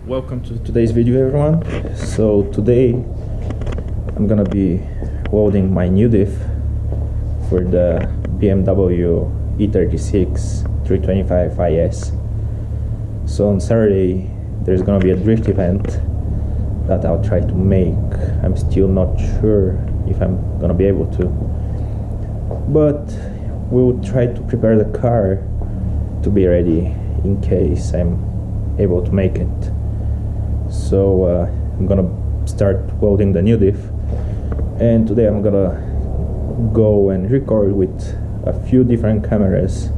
Welcome to today's video, everyone. So today I'm gonna be welding my new diff for the BMW E36 325 IS. So on Saturday there's gonna be a drift event that I'll try to make. I'm still not sure if I'm gonna be able to, but we'll try to prepare the car to be ready in case I'm able to make it. So I'm gonna start welding the new diff, and today I'm gonna go and record with a few different cameras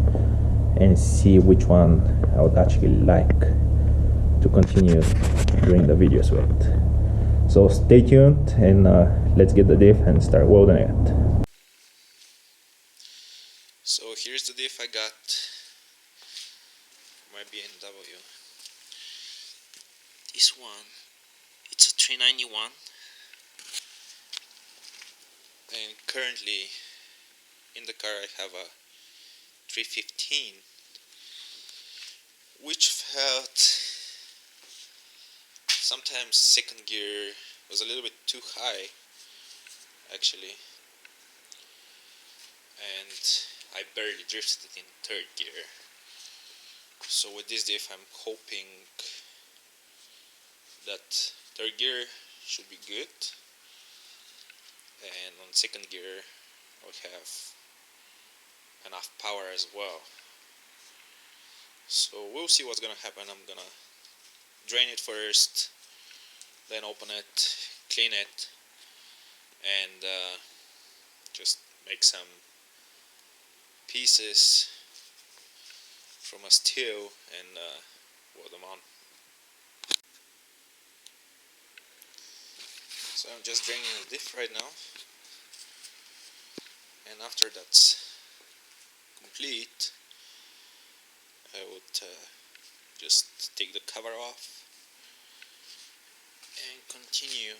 and see which one I would actually like to continue doing the videos with. So stay tuned and let's get the diff and start welding it. So here's the diff I got for my BMW. This one, it's a 391, and currently in the car I have a 315, which felt sometimes second gear was a little bit too high actually, and I barely drifted in third gear. So with this diff I'm hoping that third gear should be good, and on second gear I'll have enough power as well. So we'll see what's gonna happen. I'm gonna drain it first, then open it, clean it, and just make some pieces from a steel and weld them on. So I'm just draining the diff right now, and after that's complete I would just take the cover off and continue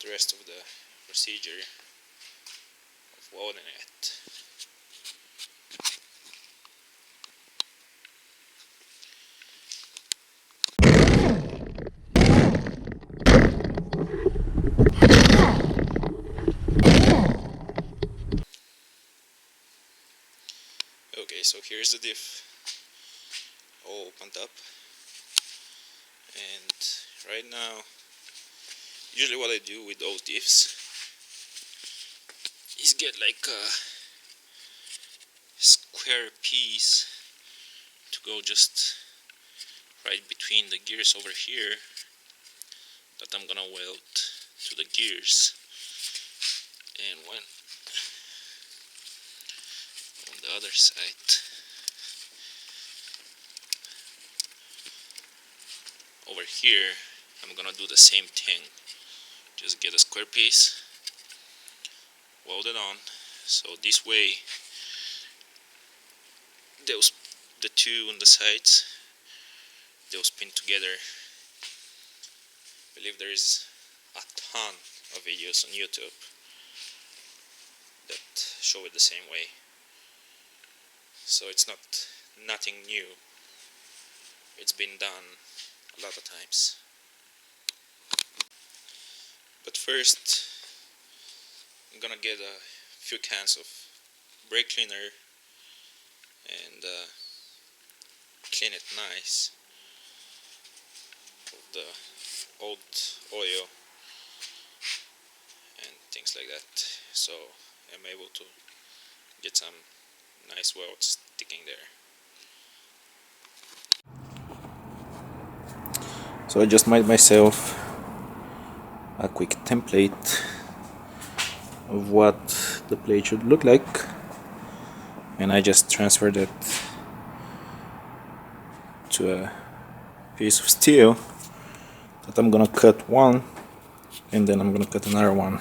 the rest of the procedure of welding it. Okay, so here's the diff all opened up, and right now usually what I do with those diffs is get like a square piece to go just right between the gears over here that I'm gonna weld to the gears, and when on the other side over here I'm gonna do the same thing. Just get a square piece, weld it on, so this way the two on the sides, they'll spin together. I believe there is a ton of videos on YouTube that show it the same way. So it's nothing new. It's been done a lot of times. But first I'm gonna get a few cans of brake cleaner and clean it nice of the old oil and things like that, so I'm able to get some nice welds sticking there. So I just made myself a quick template of what the plate should look like, and I just transferred it to a piece of steel that I'm gonna cut one, and then I'm gonna cut another one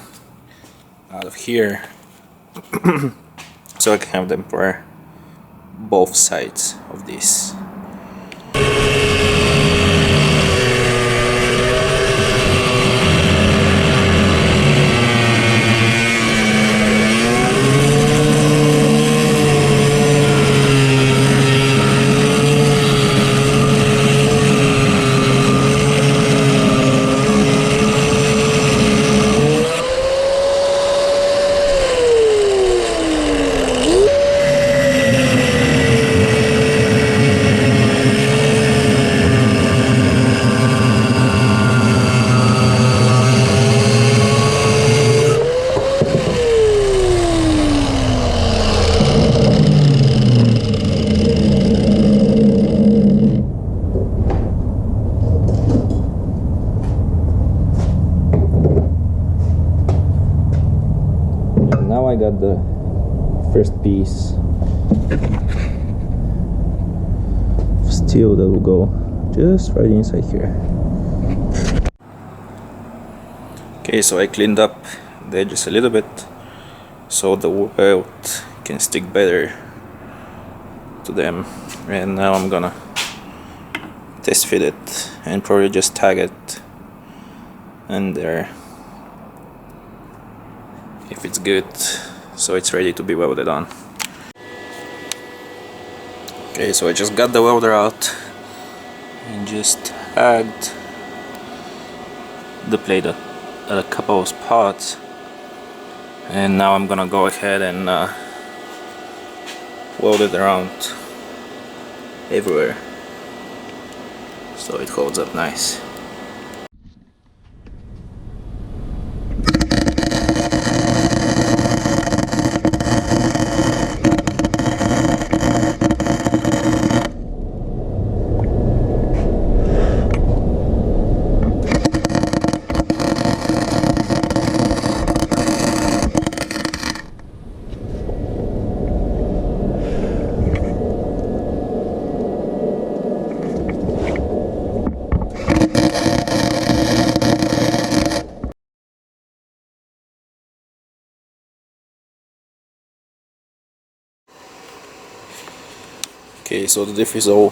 out of here so I can have them for both sides of this. got the first piece of steel that will go just right inside here. Okay, so I cleaned up the edges a little bit so the welt can stick better to them, and now I'm gonna test fit it and probably just tag it and there if it's good, so it's ready to be welded on. Okay, so I just got the welder out and just tagged the plate at a couple of spots, and now I'm gonna go ahead and weld it around everywhere so it holds up nice. Okay, so the diff is all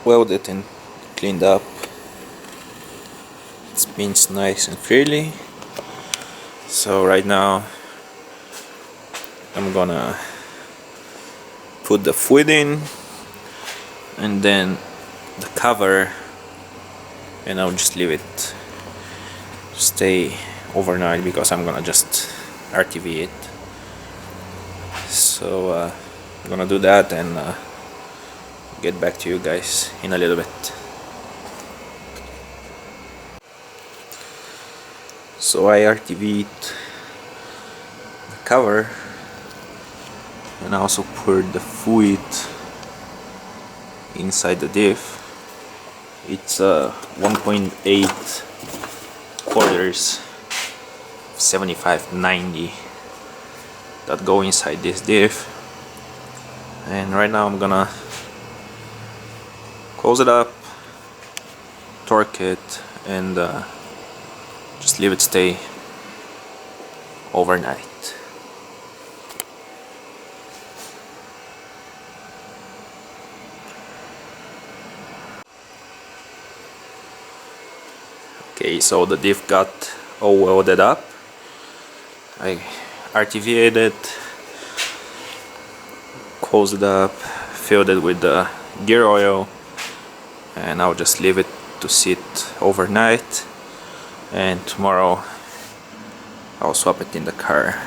welded and cleaned up. It spins nice and freely. So right now I'm gonna put the fluid in and then the cover, and I'll just leave it to stay overnight because I'm gonna just RTV it. So I'm gonna do that and get back to you guys in a little bit. So I RTV'd the cover and I also poured the fluid inside the diff. It's 1.8 quarters 75/90 that go inside this diff, and right now I'm gonna close it up, torque it, and just leave it stay overnight. Okay, so the diff got all welded up. I RTV'd it, closed it up, filled it with the gear oil, and I'll just leave it to sit overnight, and tomorrow I'll swap it in the car.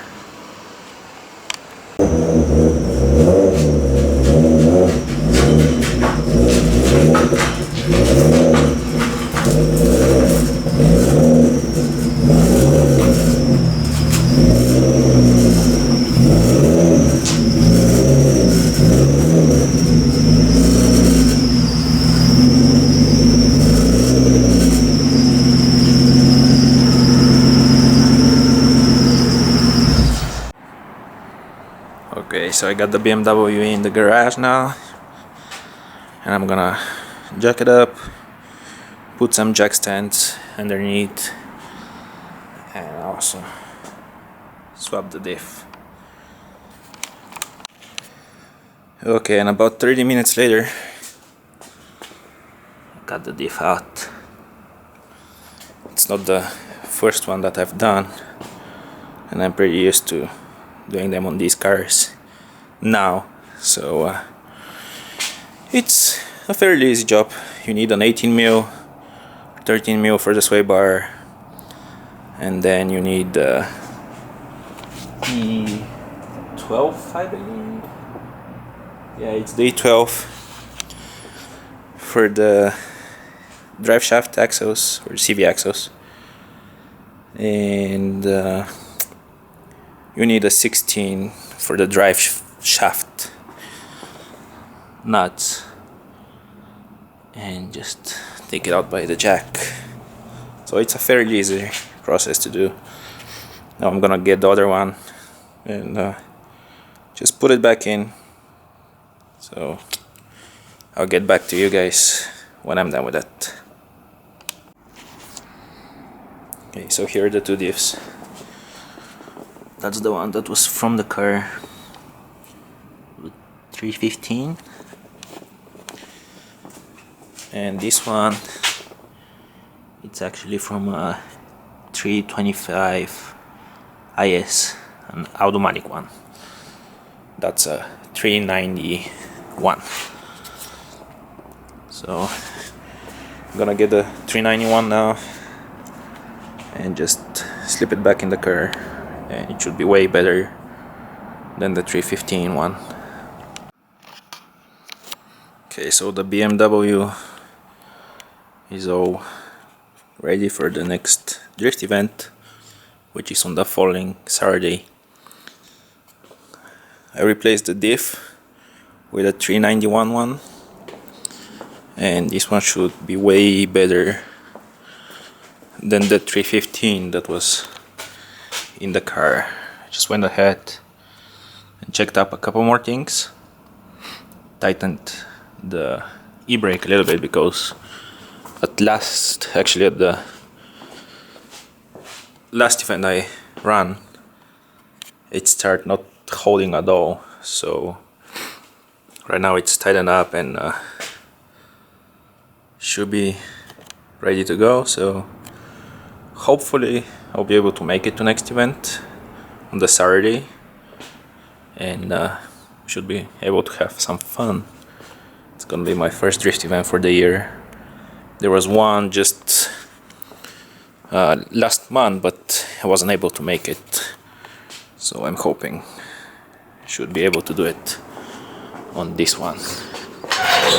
Okay, so I got the BMW in the garage now, and I'm gonna jack it up, put some jack stands underneath, and also swap the diff. Okay, and about 30 minutes later, got the diff out. It's not the first one that I've done, and I'm pretty used to doing them on these cars now, so it's a fairly easy job. You need an 18mm, 13mm for the sway bar, and then you need E12, I believe. Yeah, it's the E12 for the drive shaft axles or CV axles, and you need a 16 for the drive shaft nuts, and just take it out by the jack. So it's a fairly easy process to do. Now I'm gonna get the other one and just put it back in. So I'll get back to you guys when I'm done with that. Okay, so here are the two diffs. That's the one that was from the car with 315, and this one, it's actually from a 325 IS, an automatic one. That's a 391. So I'm gonna get the 391 now and just slip it back in the car, and it should be way better than the 315 one. Okay, so the BMW is all ready for the next drift event, which is on the following Saturday. I replaced the diff with a 391 one, and this one should be way better than the 315 that was in the car. I just went ahead and checked up a couple more things, tightened the e-brake a little bit, because at the last event I ran, it started not holding at all. So right now it's tightened up and should be ready to go. So hopefully I'll be able to make it to next event on the Saturday, and should be able to have some fun. It's gonna be my first drift event for the year. There was one just last month, but I wasn't able to make it, so I'm hoping I should be able to do it on this one.